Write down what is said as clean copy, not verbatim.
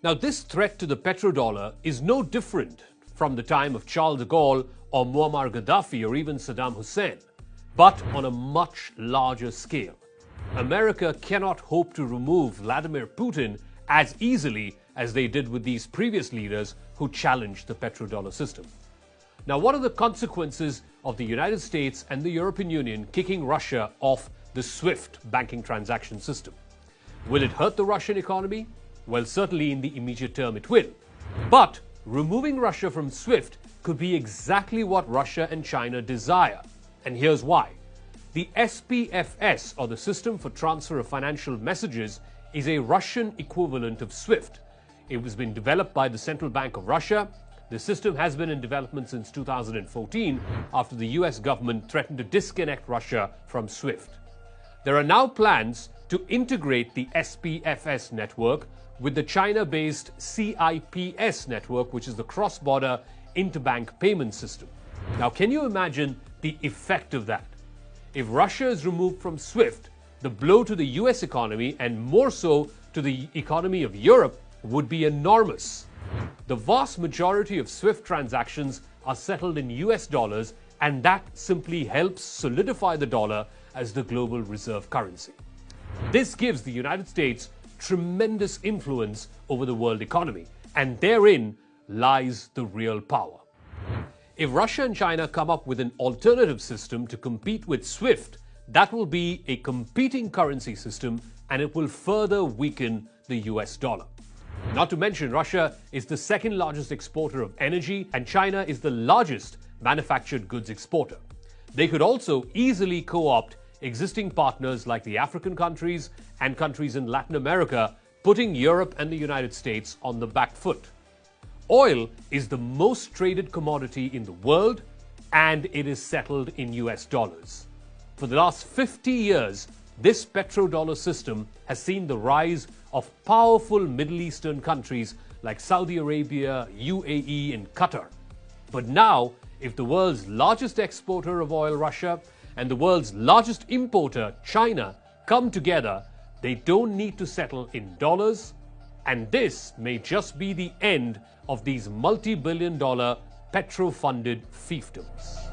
Now, this threat to the petrodollar is no different from the time of Charles de Gaulle or Muammar Gaddafi or even Saddam Hussein, but on a much larger scale. America cannot hope to remove Vladimir Putin as easily as they did with these previous leaders who challenged the petrodollar system. Now, what are the consequences of the United States and the European Union kicking Russia off the SWIFT banking transaction system? Will it hurt the Russian economy? Well, certainly in the immediate term it will. But removing Russia from SWIFT could be exactly what Russia and China desire. And here's why. The SPFS, or the System for Transfer of Financial Messages, is a Russian equivalent of SWIFT. It was been developed by the Central Bank of Russia. The system has been in development since 2014 after the US government threatened to disconnect Russia from SWIFT. There are now plans to integrate the SPFS network with the China-based CIPS network, which is the cross-border interbank payment system. Now, can you imagine the effect of that? If Russia is removed from SWIFT, the blow to the US economy, and more so to the economy of Europe, would be enormous. The vast majority of SWIFT transactions are settled in US dollars, and that simply helps solidify the dollar as the global reserve currency. This gives the United States tremendous influence over the world economy, and therein lies the real power. If Russia and China come up with an alternative system to compete with SWIFT, that will be a competing currency system, and it will further weaken the US dollar. Not to mention, Russia is the second largest exporter of energy, and China is the largest manufactured goods exporter. They could also easily co-opt existing partners like the African countries and countries in Latin America, putting Europe and the United States on the back foot. Oil is the most traded commodity in the world, and it is settled in US dollars. For the last 50 years, this petrodollar system has seen the rise of powerful Middle Eastern countries like Saudi Arabia, UAE, and Qatar. But now, if the world's largest exporter of oil, Russia, and the world's largest importer, China, come together, they don't need to settle in dollars, and this may just be the end of these multi-billion-dollar petro-funded fiefdoms.